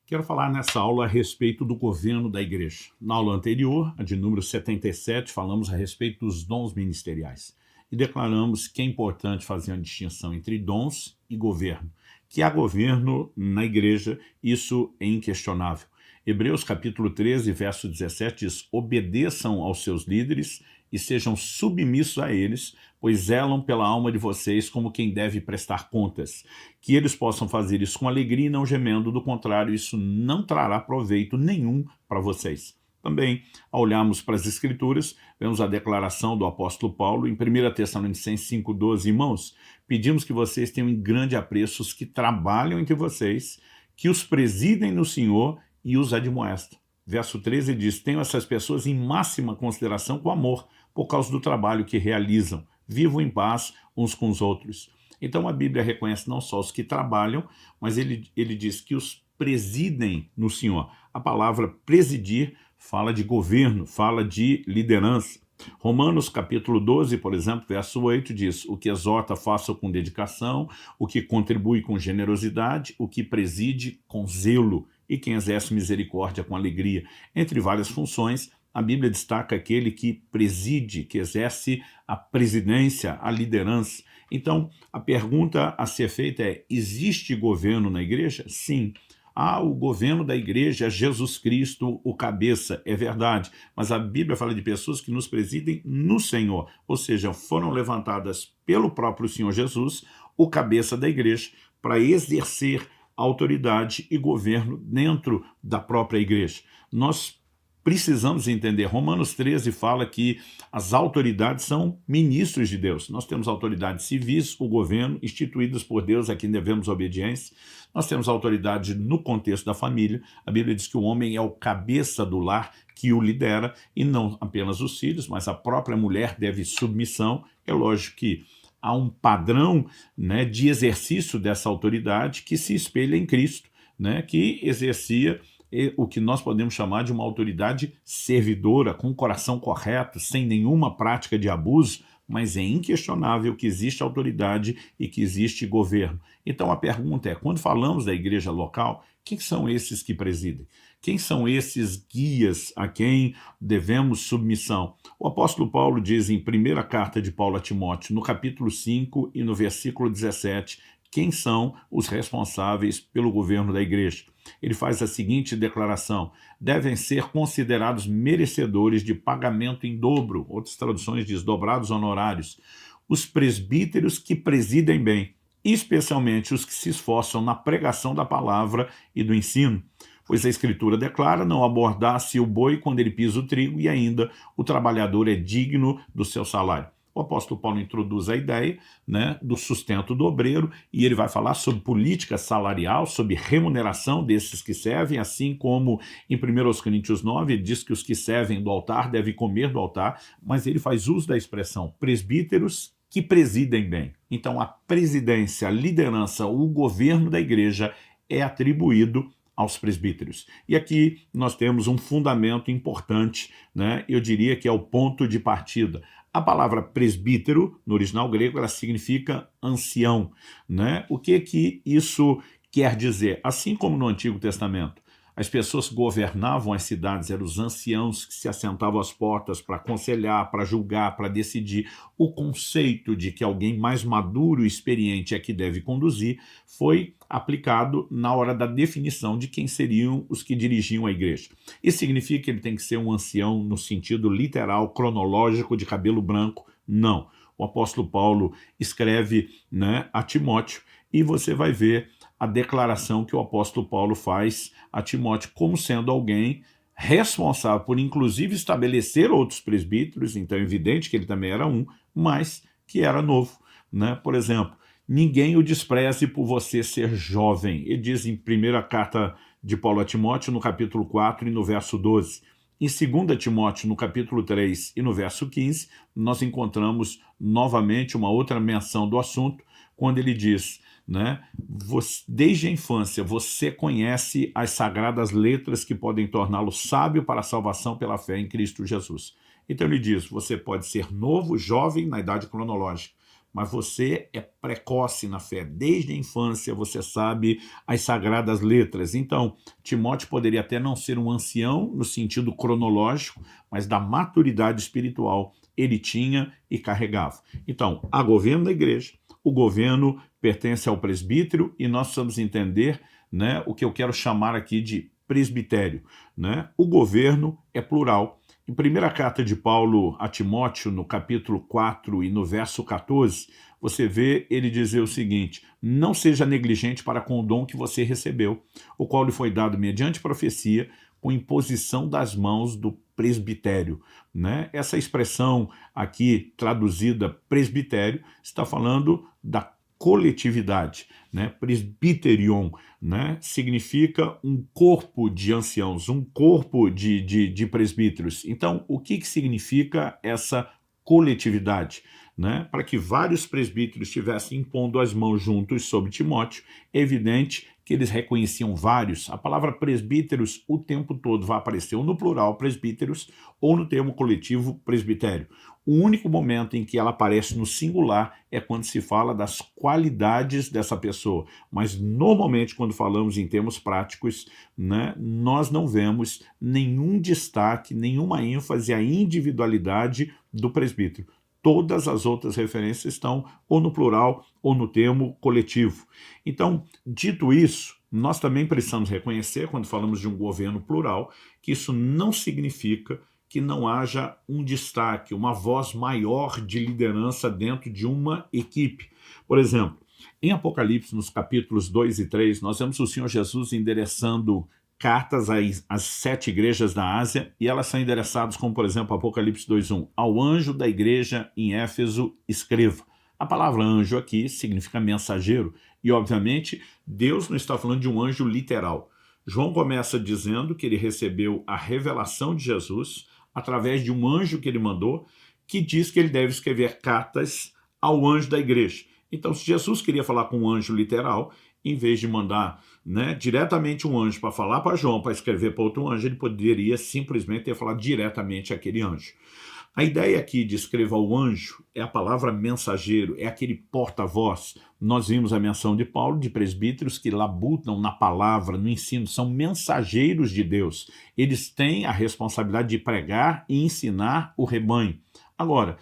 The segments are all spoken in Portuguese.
Quero falar nessa aula a respeito do governo da igreja. Na aula anterior, a de número 77, falamos a respeito dos dons ministeriais e declaramos que é importante fazer uma distinção entre dons e governo. Que há governo na igreja, isso é inquestionável. Hebreus capítulo 13, verso 17 diz: obedeçam aos seus líderes e sejam submissos a eles, pois zelam pela alma de vocês como quem deve prestar contas. Que eles possam fazer isso com alegria e não gemendo, do contrário, isso não trará proveito nenhum para vocês. Também, ao olharmos para as Escrituras, vemos a declaração do apóstolo Paulo em 1 Tessalonicenses 5,12. Irmãos, pedimos que vocês tenham em grande apreço os que trabalham entre vocês, que os presidem no Senhor e os admoestam. Verso 13 diz: tenham essas pessoas em máxima consideração com amor, por causa do trabalho que realizam. Vivam em paz uns com os outros. Então a Bíblia reconhece não só os que trabalham, mas ele diz que os presidem no Senhor. A palavra presidir fala de governo, fala de liderança. Romanos capítulo 12, por exemplo, verso 8 diz: o que exorta faça com dedicação, o que contribui com generosidade, o que preside com zelo, e quem exerce misericórdia com alegria. Entre várias funções, a Bíblia destaca aquele que preside, que exerce a presidência, a liderança. Então, a pergunta a ser feita é: existe governo na igreja? Sim. O governo da igreja é Jesus Cristo, o cabeça, é verdade. Mas a Bíblia fala de pessoas que nos presidem no Senhor, ou seja, foram levantadas pelo próprio Senhor Jesus, o cabeça da igreja, para exercer autoridade e governo dentro da própria igreja. Nós precisamos entender, Romanos 13 fala que as autoridades são ministros de Deus. Nós temos autoridades civis, o governo, instituídas por Deus, a quem devemos obediência. Nós temos autoridade no contexto da família. A Bíblia diz que o homem é o cabeça do lar que o lidera, e não apenas os filhos, mas a própria mulher deve submissão. É lógico que há um padrão, né, de exercício dessa autoridade que se espelha em Cristo, né, que exercia o que nós podemos chamar de uma autoridade servidora, com o coração correto, sem nenhuma prática de abuso, mas é inquestionável que existe autoridade e que existe governo. Então a pergunta é, quando falamos da igreja local, quem são esses que presidem? Quem são esses guias a quem devemos submissão? O apóstolo Paulo diz em primeira carta de Paulo a Timóteo, no capítulo 5 e no versículo 17, quem são os responsáveis pelo governo da igreja. Ele faz a seguinte declaração: devem ser considerados merecedores de pagamento em dobro, outras traduções diz dobrados honorários, os presbíteros que presidem bem, especialmente os que se esforçam na pregação da palavra e do ensino. Pois a Escritura declara: não abordasse o boi quando ele pisa o trigo, e ainda o trabalhador é digno do seu salário. O apóstolo Paulo introduz a ideia, né, do sustento do obreiro, e ele vai falar sobre política salarial, sobre remuneração desses que servem, assim como em 1 Coríntios 9 ele diz que os que servem do altar devem comer do altar, mas ele faz uso da expressão presbíteros que presidem bem. Então a presidência, a liderança, o governo da igreja é atribuído aos presbíteros. E aqui nós temos um fundamento importante, né? Eu diria que é o ponto de partida. A palavra presbítero, no original grego, ela significa ancião, né? O que isso quer dizer? Assim como no Antigo Testamento, as pessoas que governavam as cidades eram os anciãos que se assentavam às portas para aconselhar, para julgar, para decidir. O conceito de que alguém mais maduro e experiente é que deve conduzir foi aplicado na hora da definição de quem seriam os que dirigiam a igreja. Isso significa que ele tem que ser um ancião no sentido literal, cronológico, de cabelo branco? Não. O apóstolo Paulo escreve, né, a Timóteo, e você vai ver a declaração que o apóstolo Paulo faz a Timóteo como sendo alguém responsável por, inclusive, estabelecer outros presbíteros. Então é evidente que ele também era um, mas que era novo, né? Por exemplo, ninguém o despreze por você ser jovem. Ele diz em primeira carta de Paulo a Timóteo, no capítulo 4 e no verso 12. Em 2 Timóteo, no capítulo 3 e no verso 15, nós encontramos novamente uma outra menção do assunto, quando ele diz, né, desde a infância você conhece as sagradas letras que podem torná-lo sábio para a salvação pela fé em Cristo Jesus. Então ele diz, você pode ser novo, jovem na idade cronológica, mas você é precoce na fé. Desde a infância você sabe as sagradas letras. Então, Timóteo poderia até não ser um ancião no sentido cronológico, mas da maturidade espiritual ele tinha e carregava. Então, há governo da igreja, o governo pertence ao presbítero e nós precisamos entender, né, o que eu quero chamar aqui de presbitério, né? O governo é plural. Em primeira carta de Paulo a Timóteo, no capítulo 4 e no verso 14, você vê ele dizer o seguinte: não seja negligente para com o dom que você recebeu, o qual lhe foi dado mediante profecia, com imposição das mãos do presbitério, né? Essa expressão aqui traduzida presbitério está falando da coletividade, né? Presbyterion, né? Significa um corpo de anciãos, um corpo de presbíteros. Então, o que significa essa coletividade? Né? Para que vários presbíteros estivessem impondo as mãos juntos sobre Timóteo, é evidente que eles reconheciam vários. A palavra presbíteros o tempo todo vai aparecer ou no plural presbíteros ou no termo coletivo presbitério. O único momento em que ela aparece no singular é quando se fala das qualidades dessa pessoa. Mas normalmente quando falamos em termos práticos, né, nós não vemos nenhum destaque, nenhuma ênfase à individualidade do presbítero. Todas as outras referências estão ou no plural ou no termo coletivo. Então, dito isso, nós também precisamos reconhecer, quando falamos de um governo plural, que isso não significa que não haja um destaque, uma voz maior de liderança dentro de uma equipe. Por exemplo, em Apocalipse, nos capítulos 2 e 3, nós vemos o Senhor Jesus endereçando cartas às 7 igrejas da Ásia, e elas são endereçadas como, por exemplo, Apocalipse 2:1, ao anjo da igreja em Éfeso escreva. A palavra anjo aqui significa mensageiro, e obviamente Deus não está falando de um anjo literal. João começa dizendo que ele recebeu a revelação de Jesus através de um anjo que ele mandou, que diz que ele deve escrever cartas ao anjo da igreja. Então, se Jesus queria falar com um anjo literal, em vez de mandar, né, diretamente um anjo para falar para João, para escrever para outro anjo, ele poderia simplesmente ter falado diretamente àquele anjo. A ideia aqui de escreva ao anjo é a palavra mensageiro, é aquele porta-voz. Nós vimos a menção de Paulo de presbíteros que labutam na palavra, no ensino, são mensageiros de Deus. Eles têm a responsabilidade de pregar e ensinar o rebanho. Agora,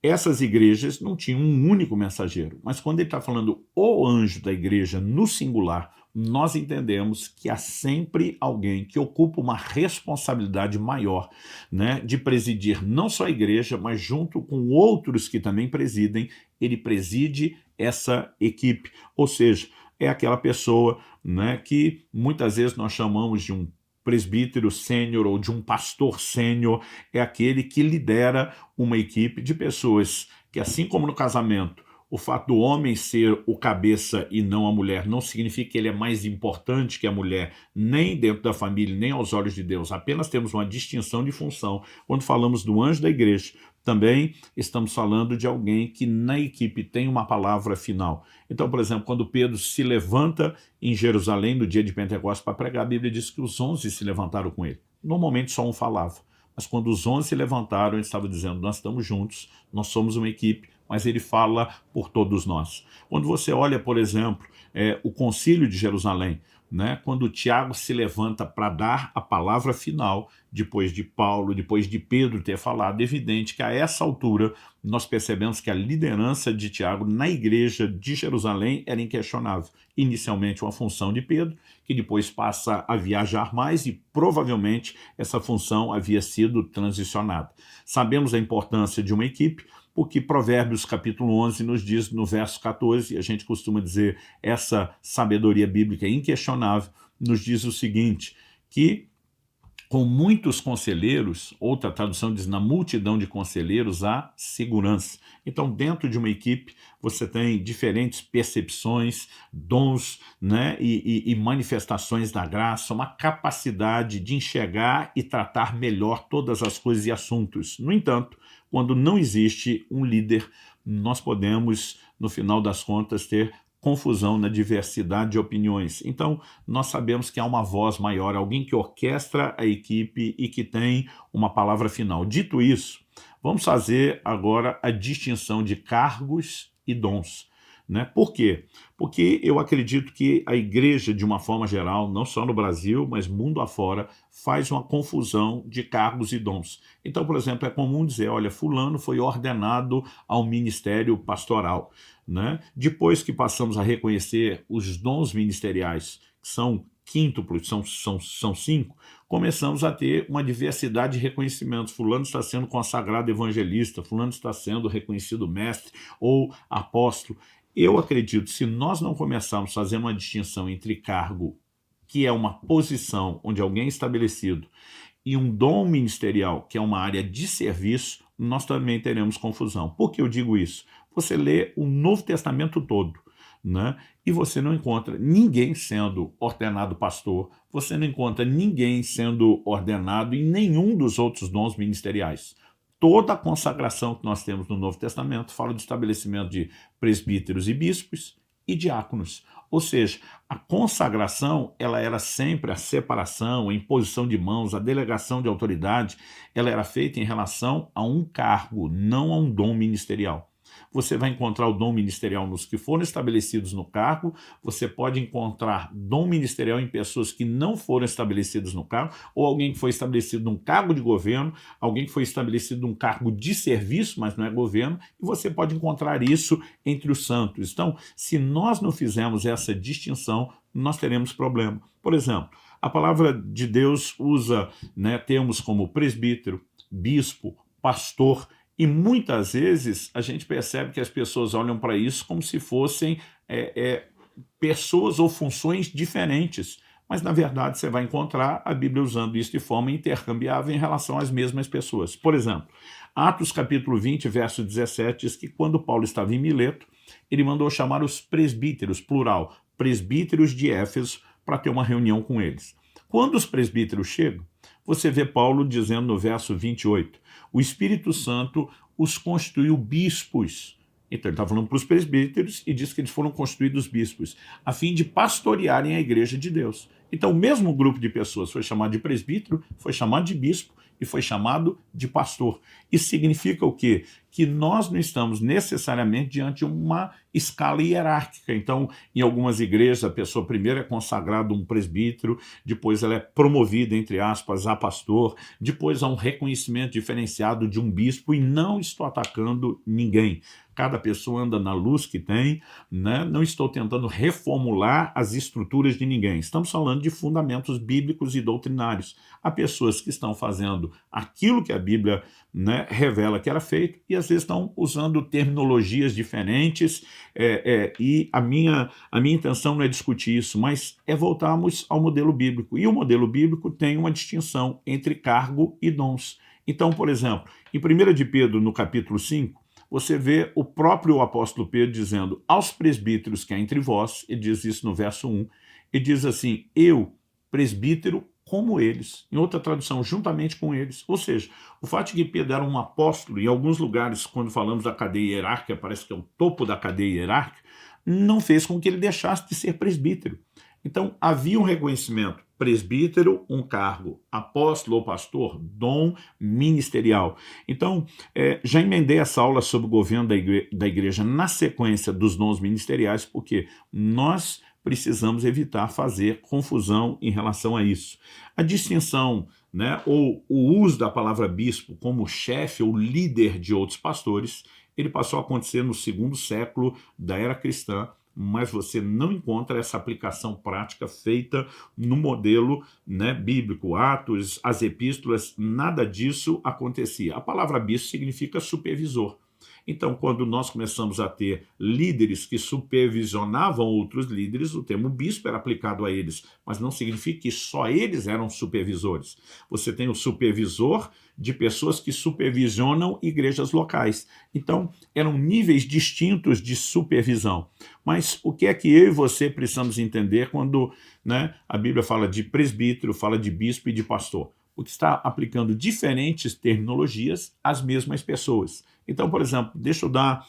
essas igrejas não tinham um único mensageiro, mas quando ele está falando o anjo da igreja no singular, nós entendemos que há sempre alguém que ocupa uma responsabilidade maior, né, de presidir não só a igreja, mas junto com outros que também presidem, ele preside essa equipe. Ou seja, é aquela pessoa, né, que muitas vezes nós chamamos de um presbítero sênior ou de um pastor sênior, é aquele que lidera uma equipe de pessoas que, assim como no casamento, o fato do homem ser o cabeça e não a mulher não significa que ele é mais importante que a mulher, nem dentro da família, nem aos olhos de Deus. Apenas temos uma distinção de função. Quando falamos do anjo da igreja, também estamos falando de alguém que na equipe tem uma palavra final. Então, por exemplo, quando Pedro se levanta em Jerusalém no dia de Pentecostes para pregar, a Bíblia diz que os 11 se levantaram com ele. Normalmente só um falava. Mas quando os 11 se levantaram, ele estava dizendo, nós estamos juntos, nós somos uma equipe, mas ele fala por todos nós. Quando você olha, por exemplo, o concílio de Jerusalém, né, quando Tiago se levanta para dar a palavra final, depois de Paulo, depois de Pedro ter falado, é evidente que a essa altura nós percebemos que a liderança de Tiago na igreja de Jerusalém era inquestionável. Inicialmente uma função de Pedro, que depois passa a viajar mais e provavelmente essa função havia sido transicionada. Sabemos a importância de uma equipe, porque Provérbios capítulo 11 nos diz no verso 14, a gente costuma dizer essa sabedoria bíblica inquestionável, nos diz o seguinte, que com muitos conselheiros, outra tradução diz na multidão de conselheiros há segurança. Então dentro de uma equipe você tem diferentes percepções, dons, né, e manifestações da graça, uma capacidade de enxergar e tratar melhor todas as coisas e assuntos. No entanto, quando não existe um líder, nós podemos, no final das contas, ter confusão na diversidade de opiniões. Então, nós sabemos que há uma voz maior, alguém que orquestra a equipe e que tem uma palavra final. Dito isso, vamos fazer agora a distinção de cargos e dons. Né? Por quê? Porque eu acredito que a igreja, de uma forma geral, não só no Brasil, mas mundo afora, faz uma confusão de cargos e dons. Então, por exemplo, é comum dizer, olha, fulano foi ordenado ao ministério pastoral. Né? Depois que passamos a reconhecer os dons ministeriais, que são quíntuplos, são 5, começamos a ter uma diversidade de reconhecimentos. Fulano está sendo consagrado evangelista, fulano está sendo reconhecido mestre ou apóstolo. Eu acredito, se nós não começarmos a fazer uma distinção entre cargo, que é uma posição onde alguém é estabelecido, e um dom ministerial, que é uma área de serviço, nós também teremos confusão. Por que eu digo isso? Você lê o Novo Testamento todo, né? E você não encontra ninguém sendo ordenado pastor, você não encontra ninguém sendo ordenado em nenhum dos outros dons ministeriais. Toda a consagração que nós temos no Novo Testamento fala do estabelecimento de presbíteros e bispos e diáconos. Ou seja, a consagração, ela era sempre a separação, a imposição de mãos, a delegação de autoridade, ela era feita em relação a um cargo, não a um dom ministerial. Você vai encontrar o dom ministerial nos que foram estabelecidos no cargo, você pode encontrar dom ministerial em pessoas que não foram estabelecidas no cargo, ou alguém que foi estabelecido num cargo de governo, alguém que foi estabelecido num cargo de serviço, mas não é governo, e você pode encontrar isso entre os santos. Então, se nós não fizermos essa distinção, nós teremos problema. Por exemplo, a palavra de Deus usa, né, termos como presbítero, bispo, pastor, e muitas vezes a gente percebe que as pessoas olham para isso como se fossem pessoas ou funções diferentes. Mas, na verdade, você vai encontrar a Bíblia usando isso de forma intercambiável em relação às mesmas pessoas. Por exemplo, Atos capítulo 20, verso 17, diz que quando Paulo estava em Mileto, ele mandou chamar os presbíteros, plural, presbíteros de Éfeso, para ter uma reunião com eles. Quando os presbíteros chegam, você vê Paulo dizendo no verso 28, o Espírito Santo os constituiu bispos. Então ele está falando para os presbíteros e diz que eles foram constituídos bispos, a fim de pastorearem a igreja de Deus. Então o mesmo grupo de pessoas foi chamado de presbítero, foi chamado de bispo e foi chamado de pastor. Isso significa o quê? Que nós não estamos necessariamente diante de uma escala hierárquica. Então, em algumas igrejas, a pessoa primeiro é consagrada um presbítero, depois ela é promovida, entre aspas, a pastor, depois há um reconhecimento diferenciado de um bispo, e não estou atacando ninguém. Cada pessoa anda na luz que tem, né? Não estou tentando reformular as estruturas de ninguém. Estamos falando de fundamentos bíblicos e doutrinários. Há pessoas que estão fazendo aquilo que a Bíblia, né, revela que era feito, e às vezes estão usando terminologias diferentes, e a minha intenção não é discutir isso, mas é voltarmos ao modelo bíblico. E o modelo bíblico tem uma distinção entre cargo e dons. Então, por exemplo, em 1 de Pedro, no capítulo 5, você vê o próprio apóstolo Pedro dizendo aos presbíteros que há entre vós, ele diz isso no verso 1, ele diz assim, eu, presbítero, como eles, em outra tradução, juntamente com eles. Ou seja, o fato de que Pedro era um apóstolo, em alguns lugares, quando falamos da cadeia hierárquica, parece que é o topo da cadeia hierárquica, não fez com que ele deixasse de ser presbítero. Então, havia um reconhecimento, presbítero, um cargo, apóstolo ou pastor, dom ministerial. Então, já emendei essa aula sobre o governo da igreja na sequência dos dons ministeriais, porque nós precisamos evitar fazer confusão em relação a isso. A distinção, né, ou o uso da palavra bispo como chefe ou líder de outros pastores, ele passou a acontecer no 2º século da era cristã, mas você não encontra essa aplicação prática feita no modelo, né, bíblico. Atos, as epístolas, nada disso acontecia. A palavra bispo significa supervisor. Então, quando nós começamos a ter líderes que supervisionavam outros líderes, o termo bispo era aplicado a eles, mas não significa que só eles eram supervisores. Você tem o supervisor de pessoas que supervisionam igrejas locais. Então, eram níveis distintos de supervisão. Mas o que é que eu e você precisamos entender quando, né, a Bíblia fala de presbítero, fala de bispo e de pastor? Porque está aplicando diferentes terminologias às mesmas pessoas. Então, por exemplo, deixa eu dar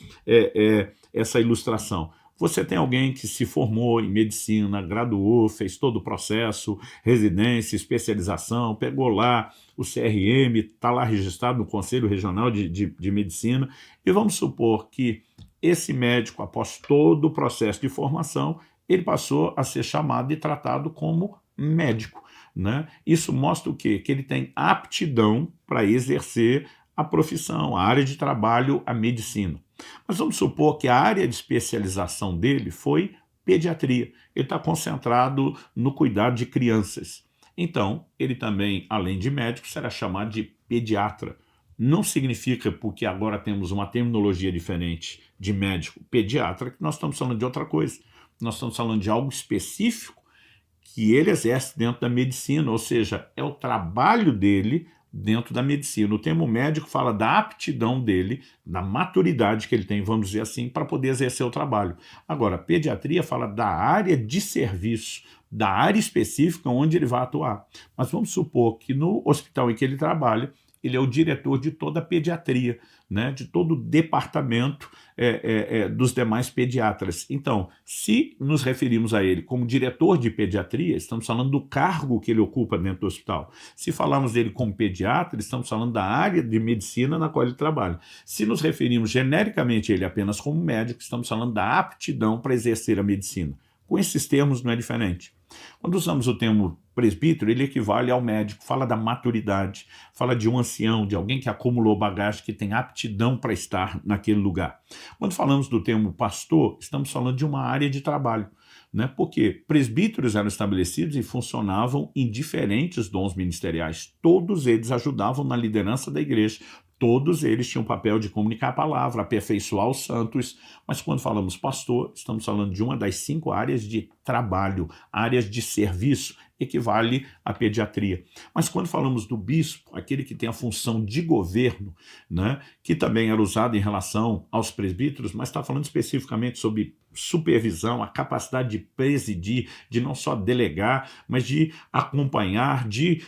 essa ilustração. Você tem alguém que se formou em medicina, graduou, fez todo o processo, residência, especialização, pegou lá o CRM, está lá registrado no Conselho Regional de Medicina, e vamos supor que esse médico, após todo o processo de formação, ele passou a ser chamado e tratado como médico, né? Isso mostra o quê? Que ele tem aptidão para exercer a profissão, a área de trabalho, a medicina. Mas vamos supor que a área de especialização dele foi pediatria. Ele está concentrado no cuidado de crianças. Então, ele também, além de médico, será chamado de pediatra. Não significa, porque agora temos uma terminologia diferente de médico pediatra, que nós estamos falando de outra coisa. Nós estamos falando de algo específico que ele exerce dentro da medicina, ou seja, é o trabalho dele dentro da medicina. O termo médico fala da aptidão dele, da maturidade que ele tem, vamos dizer assim, para poder exercer o trabalho. Agora, a pediatria fala da área de serviço, da área específica onde ele vai atuar. Mas vamos supor que no hospital em que ele trabalha, ele é o diretor de toda a pediatria, né, de todo o departamento dos demais pediatras. Então, se nos referimos a ele como diretor de pediatria, estamos falando do cargo que ele ocupa dentro do hospital. Se falarmos dele como pediatra, estamos falando da área de medicina na qual ele trabalha. Se nos referimos genericamente a ele apenas como médico, estamos falando da aptidão para exercer a medicina. Com esses termos não é diferente. Quando usamos o termo presbítero, ele equivale ao médico, fala da maturidade, fala de um ancião, de alguém que acumulou bagagem, que tem aptidão para estar naquele lugar. Quando falamos do termo pastor, estamos falando de uma área de trabalho, né? Porque presbíteros eram estabelecidos e funcionavam em diferentes dons ministeriais. Todos eles ajudavam na liderança da igreja. Todos eles tinham o papel de comunicar a palavra, aperfeiçoar os santos, mas quando falamos pastor, estamos falando de uma das 5 áreas de trabalho, áreas de serviço, equivale à pediatria. Mas quando falamos do bispo, aquele que tem a função de governo, né, que também era usado em relação aos presbíteros, mas está falando especificamente sobre supervisão, a capacidade de presidir, de não só delegar, mas de acompanhar, de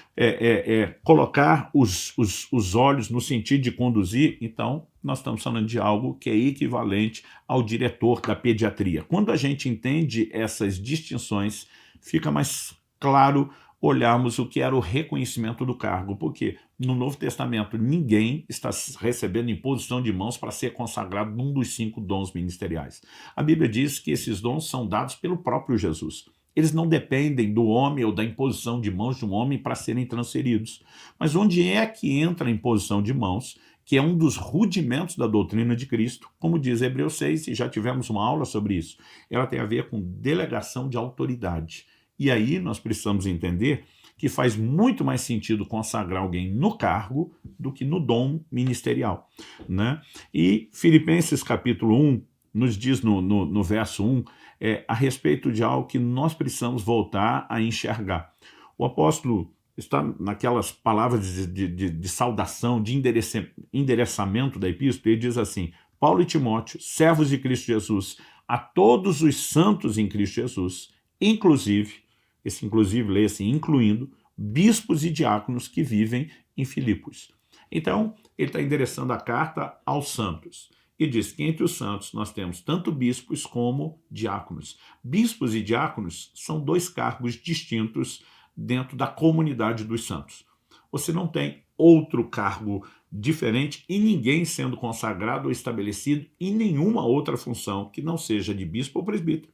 colocar os olhos no sentido de conduzir. Então, nós estamos falando de algo que é equivalente ao diretor da pediatria. Quando a gente entende essas distinções, fica mais claro olharmos o que era o reconhecimento do cargo, porque no Novo Testamento ninguém está recebendo imposição de mãos para ser consagrado num dos 5 dons ministeriais. A Bíblia diz que esses dons são dados pelo próprio Jesus. Eles não dependem do homem ou da imposição de mãos de um homem para serem transferidos. Mas onde é que entra a imposição de mãos, que é um dos rudimentos da doutrina de Cristo, como diz Hebreus 6, e já tivemos uma aula sobre isso. Ela tem a ver com delegação de autoridade. E aí nós precisamos entender que faz muito mais sentido consagrar alguém no cargo do que no dom ministerial, né? E Filipenses capítulo 1 nos diz no verso 1 a respeito de algo que nós precisamos voltar a enxergar. O apóstolo está naquelas palavras de saudação, de endereçamento da epístola, ele diz assim: Paulo e Timóteo, servos de Cristo Jesus, a todos os santos em Cristo Jesus, inclusive, esse inclusive lê assim, incluindo bispos e diáconos que vivem em Filipos. Então, ele está endereçando a carta aos santos. E diz que entre os santos nós temos tanto bispos como diáconos. Bispos e diáconos são 2 cargos distintos dentro da comunidade dos santos. Você não tem outro cargo diferente e ninguém sendo consagrado ou estabelecido em nenhuma outra função que não seja de bispo ou presbítero,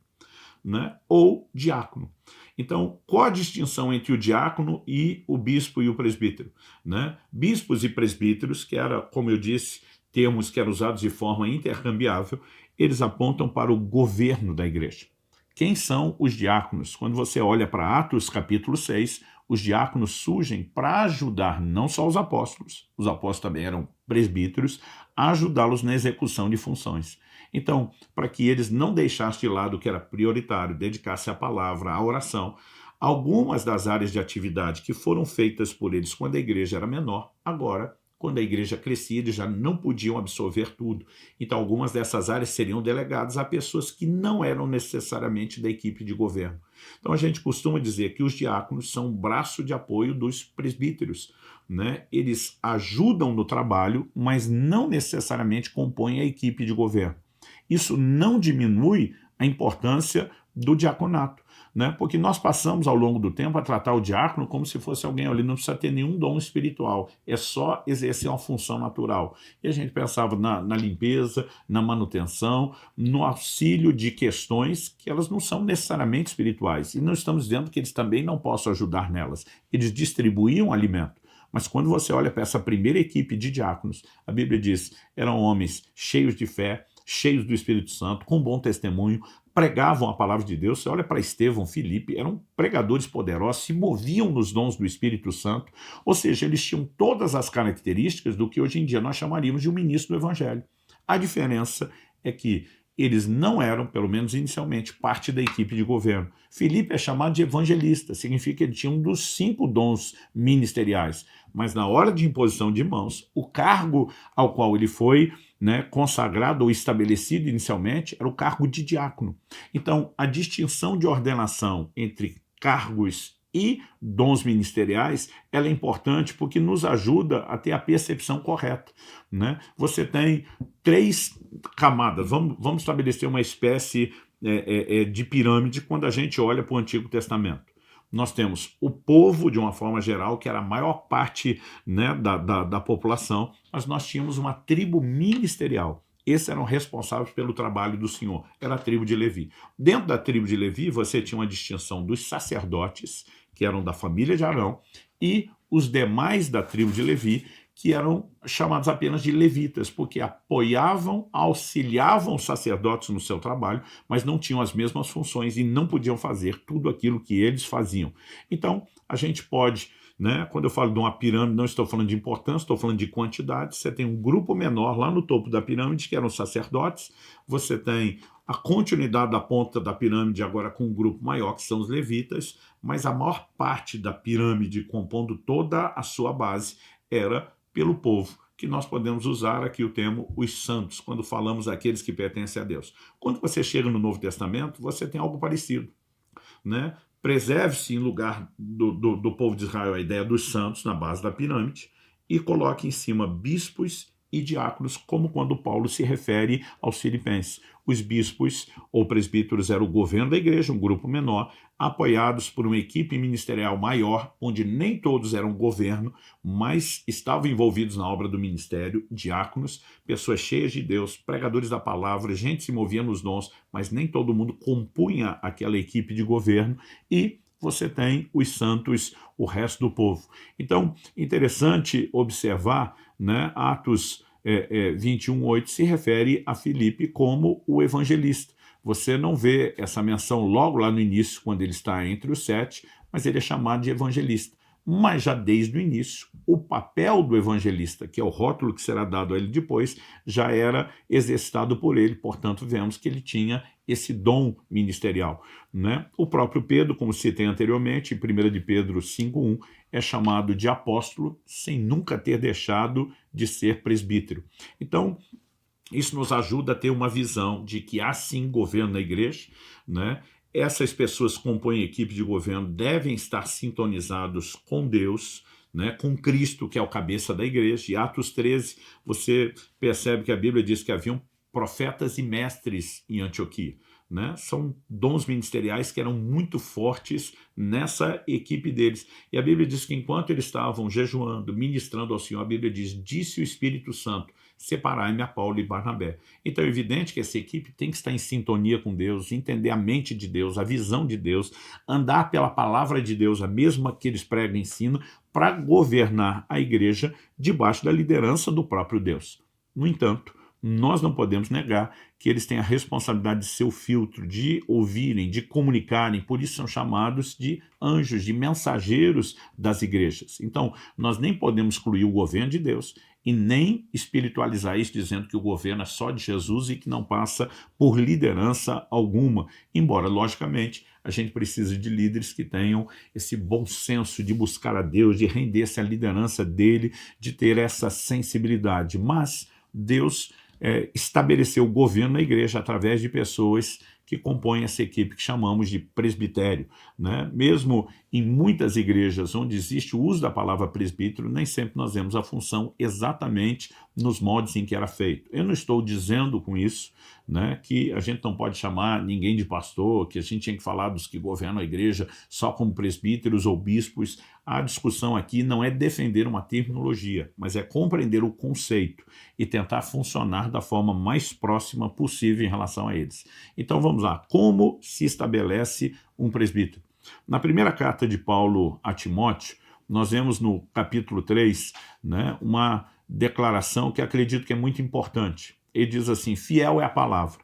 né? Ou diácono. Então, qual a distinção entre o diácono e o bispo e o presbítero, né? Bispos e presbíteros, que era, como eu disse, termos que eram usados de forma intercambiável, eles apontam para o governo da igreja. Quem são os diáconos? Quando você olha para Atos capítulo 6, os diáconos surgem para ajudar não só os apóstolos também eram presbíteros, a ajudá-los na execução de funções. Então, para que eles não deixassem de lado o que era prioritário, dedicassem à palavra, à oração, algumas das áreas de atividade que foram feitas por eles quando a igreja era menor, agora, quando a igreja crescia, eles já não podiam absorver tudo. Então, algumas dessas áreas seriam delegadas a pessoas que não eram necessariamente da equipe de governo. Então, a gente costuma dizer que os diáconos são um braço de apoio dos presbíteros, né? Eles ajudam no trabalho, mas não necessariamente compõem a equipe de governo. Isso não diminui a importância do diaconato. né? Porque nós passamos ao longo do tempo a tratar o diácono como se fosse alguém ali, não precisa ter nenhum dom espiritual, é só exercer uma função natural. E a gente pensava na limpeza, na manutenção, no auxílio de questões que elas não são necessariamente espirituais. E não estamos dizendo que eles também não possam ajudar nelas. Eles distribuíam alimento. Mas quando você olha para essa primeira equipe de diáconos, a Bíblia diz, eram homens cheios de fé, cheios do Espírito Santo, com bom testemunho, pregavam a palavra de Deus. Você olha para Estevão, Filipe, eram pregadores poderosos, se moviam nos dons do Espírito Santo, ou seja, eles tinham todas as características do que hoje em dia nós chamaríamos de um ministro do Evangelho. A diferença é que eles não eram, pelo menos inicialmente, parte da equipe de governo. Filipe é chamado de evangelista, significa que ele tinha um dos 5 dons ministeriais, mas na hora de imposição de mãos, o cargo ao qual ele foi, né, consagrado ou estabelecido inicialmente era o cargo de diácono. Então, a distinção de ordenação entre cargos e dons ministeriais, ela é importante porque nos ajuda a ter a percepção correta, né? Você tem 3 camadas, vamos estabelecer uma espécie de pirâmide quando a gente olha para o Antigo Testamento. Nós temos o povo, de uma forma geral, que era a maior parte, né, da população, mas nós tínhamos uma tribo ministerial. Esses eram responsáveis pelo trabalho do Senhor, era a tribo de Levi. Dentro da tribo de Levi, você tinha uma distinção dos sacerdotes, que eram da família de Arão, e os demais da tribo de Levi, que eram chamados apenas de levitas, porque apoiavam, auxiliavam os sacerdotes no seu trabalho, mas não tinham as mesmas funções e não podiam fazer tudo aquilo que eles faziam. Então, a gente pode, né, quando eu falo de uma pirâmide, não estou falando de importância, estou falando de quantidade. Você tem um grupo menor lá no topo da pirâmide, que eram os sacerdotes, você tem a continuidade da ponta da pirâmide agora com um grupo maior, que são os levitas, mas a maior parte da pirâmide, compondo toda a sua base, era pelo povo, que nós podemos usar aqui o termo os santos, quando falamos aqueles que pertencem a Deus. Quando você chega no Novo Testamento, você tem algo parecido, né? Preserve-se em lugar do povo de Israel a ideia dos santos na base da pirâmide e coloque em cima bispos e diáconos, como quando Paulo se refere aos filipenses. Os bispos ou presbíteros eram o governo da igreja, um grupo menor, apoiados por uma equipe ministerial maior, onde nem todos eram governo, mas estavam envolvidos na obra do ministério, diáconos, pessoas cheias de Deus, pregadores da palavra, gente se movia nos dons, mas nem todo mundo compunha aquela equipe de governo, e você tem os santos, o resto do povo. Então, interessante observar, né, Atos 21:8 se refere a Filipe como o evangelista. Você não vê essa menção logo lá no início, quando ele está entre os 7, mas ele é chamado de evangelista. Mas já desde o início, o papel do evangelista, que é o rótulo que será dado a ele depois, já era exercitado por ele, portanto vemos que ele tinha esse dom ministerial, né? O próprio Pedro, como citei anteriormente, em 1 de Pedro 5:1, é chamado de apóstolo sem nunca ter deixado de ser presbítero. Então, isso nos ajuda a ter uma visão de que há sim governo na igreja, né? Essas pessoas que compõem a equipe de governo devem estar sintonizados com Deus, né, com Cristo, que é o cabeça da igreja. Em Atos 13, você percebe que a Bíblia diz que haviam profetas e mestres em Antioquia, né? São dons ministeriais que eram muito fortes nessa equipe deles. E a Bíblia diz que enquanto eles estavam jejuando, ministrando ao Senhor, a Bíblia diz, disse o Espírito Santo, separai-me a Paulo e Barnabé. Então é evidente que essa equipe tem que estar em sintonia com Deus, entender a mente de Deus, a visão de Deus, andar pela palavra de Deus, a mesma que eles pregam e ensinam, para governar a igreja debaixo da liderança do próprio Deus. No entanto, nós não podemos negar que eles têm a responsabilidade de ser o filtro, de ouvirem, de comunicarem, por isso são chamados de anjos, de mensageiros das igrejas. Então, nós nem podemos excluir o governo de Deus e nem espiritualizar isso dizendo que o governo é só de Jesus e que não passa por liderança alguma, embora, logicamente, a gente precisa de líderes que tenham esse bom senso de buscar a Deus, de render-se à liderança dele, de ter essa sensibilidade, mas Deus estabeleceu o governo na igreja através de pessoas que compõem essa equipe que chamamos de presbitério, né? Mesmo em muitas igrejas onde existe o uso da palavra presbítero, nem sempre nós vemos a função exatamente nos moldes em que era feito. Eu não estou dizendo com isso, né, que a gente não pode chamar ninguém de pastor, que a gente tinha que falar dos que governam a igreja só como presbíteros ou bispos. A discussão aqui não é defender uma terminologia, mas é compreender o conceito e tentar funcionar da forma mais próxima possível em relação a eles. Então vamos lá, como se estabelece um presbítero? Na primeira carta de Paulo a Timóteo, nós vemos no capítulo 3, né, uma declaração que acredito que é muito importante. Ele diz assim: fiel é a palavra.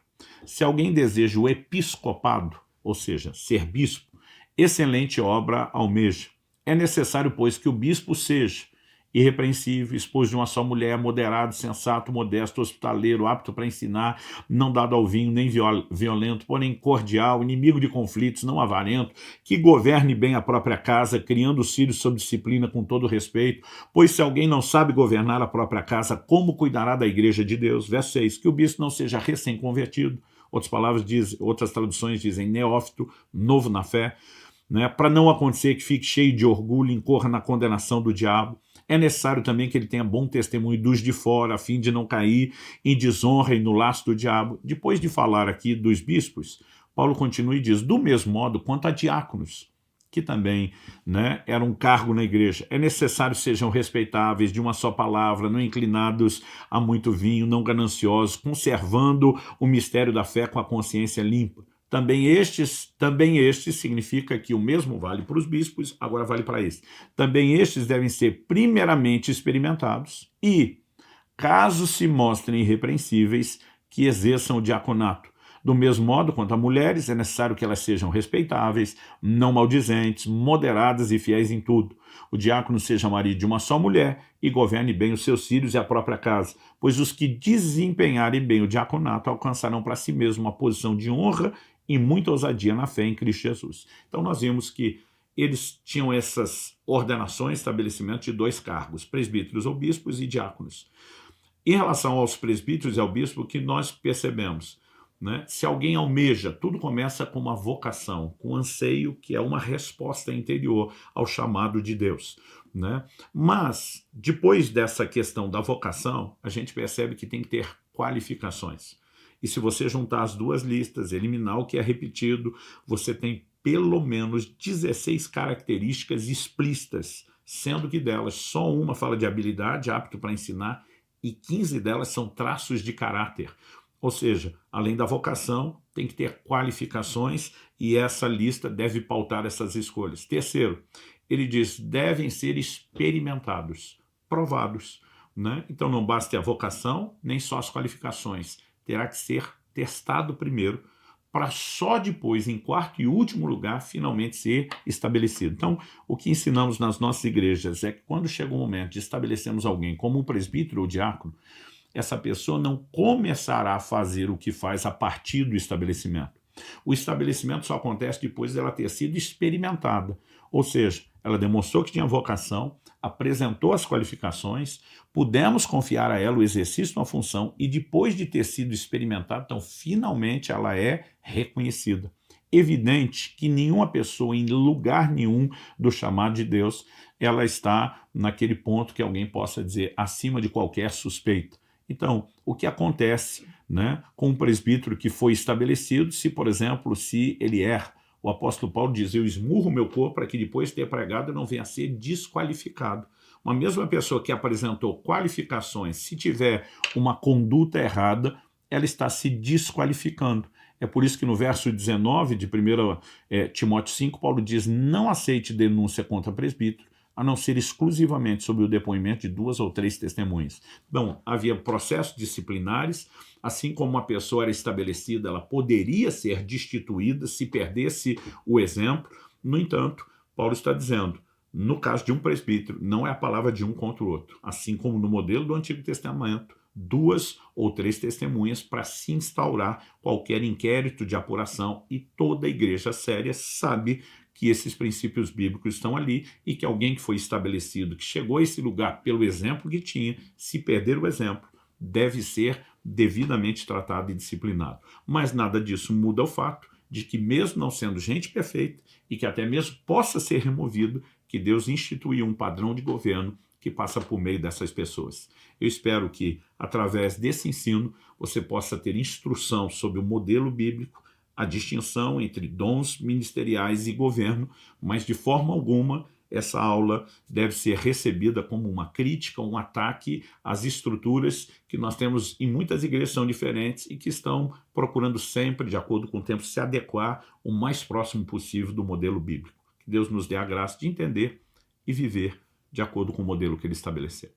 Se alguém deseja o episcopado, ou seja, ser bispo, excelente obra almeja. É necessário, pois, que o bispo seja irrepreensível, esposo de uma só mulher, moderado, sensato, modesto, hospitaleiro, apto para ensinar, não dado ao vinho, nem violento, porém cordial, inimigo de conflitos, não avarento, que governe bem a própria casa, criando os filhos sob disciplina com todo respeito, pois se alguém não sabe governar a própria casa, como cuidará da igreja de Deus? Verso 6, que o bispo não seja recém-convertido, outras traduções dizem neófito, novo na fé, né, para não acontecer que fique cheio de orgulho, incorra na condenação do diabo. É necessário também que ele tenha bom testemunho dos de fora, a fim de não cair em desonra e no laço do diabo. Depois de falar aqui dos bispos, Paulo continua e diz: do mesmo modo quanto a diáconos, que também, né, era um cargo na igreja, é necessário que sejam respeitáveis, de uma só palavra, não inclinados a muito vinho, não gananciosos, conservando o mistério da fé com a consciência limpa. Também estes significa que o mesmo vale para os bispos, agora vale para estes. Também estes devem ser primeiramente experimentados e, caso se mostrem irrepreensíveis, que exerçam o diaconato. Do mesmo modo, quanto a mulheres, é necessário que elas sejam respeitáveis, não maldizentes, moderadas e fiéis em tudo. O diácono seja marido de uma só mulher e governe bem os seus filhos e a própria casa, pois os que desempenharem bem o diaconato alcançarão para si mesmos uma posição de honra e muita ousadia na fé em Cristo Jesus. Então nós vimos que eles tinham essas ordenações, estabelecimento de 2 cargos, presbíteros ou bispos e diáconos. Em relação aos presbíteros e ao bispo, o que nós percebemos, né? Se alguém almeja, tudo começa com uma vocação, com um anseio, que é uma resposta interior ao chamado de Deus, né? Mas, depois dessa questão da vocação, a gente percebe que tem que ter qualificações. E se você juntar as 2 listas, eliminar o que é repetido, você tem pelo menos 16 características explícitas, sendo que delas só uma fala de habilidade, apto para ensinar, e 15 delas são traços de caráter. Ou seja, além da vocação, tem que ter qualificações e essa lista deve pautar essas escolhas. Terceiro, ele diz, devem ser experimentados, provados, né? Então não basta a vocação, nem só as qualificações. Terá que ser testado primeiro, para só depois, em quarto e último lugar, finalmente ser estabelecido. Então, o que ensinamos nas nossas igrejas é que quando chega o momento de estabelecermos alguém como um presbítero ou diácono, essa pessoa não começará a fazer o que faz a partir do estabelecimento. O estabelecimento só acontece depois dela ter sido experimentada, ou seja, ela demonstrou que tinha vocação, apresentou as qualificações, pudemos confiar a ela o exercício de uma função e depois de ter sido experimentada, então finalmente ela é reconhecida. Evidente que nenhuma pessoa em lugar nenhum do chamado de Deus, ela está naquele ponto que alguém possa dizer acima de qualquer suspeita. Então, o que acontece, né, com um presbítero que foi estabelecido, se, por exemplo, se ele erra? O apóstolo Paulo diz, eu esmurro meu corpo para que depois de ter pregado eu não venha a ser desqualificado. Uma mesma pessoa que apresentou qualificações, se tiver uma conduta errada, ela está se desqualificando. É por isso que no verso 19 de 1 Timóteo 5, Paulo diz, não aceite denúncia contra presbítero, a não ser exclusivamente sobre o depoimento de 2 ou 3 testemunhas. Então, havia processos disciplinares, assim como uma pessoa era estabelecida, ela poderia ser destituída se perdesse o exemplo. No entanto, Paulo está dizendo, no caso de um presbítero, não é a palavra de um contra o outro, assim como no modelo do Antigo Testamento, 2 ou 3 testemunhas para se instaurar qualquer inquérito de apuração e toda a igreja séria sabe que esses princípios bíblicos estão ali e que alguém que foi estabelecido, que chegou a esse lugar pelo exemplo que tinha, se perder o exemplo, deve ser devidamente tratado e disciplinado. Mas nada disso muda o fato de que, mesmo não sendo gente perfeita e que até mesmo possa ser removido, que Deus instituiu um padrão de governo que passa por meio dessas pessoas. Eu espero que, através desse ensino, você possa ter instrução sobre o modelo bíblico, a distinção entre dons ministeriais e governo, mas de forma alguma essa aula deve ser recebida como uma crítica, um ataque às estruturas que nós temos em muitas igrejas são diferentes e que estão procurando sempre, de acordo com o tempo, se adequar o mais próximo possível do modelo bíblico. Que Deus nos dê a graça de entender e viver de acordo com o modelo que Ele estabeleceu.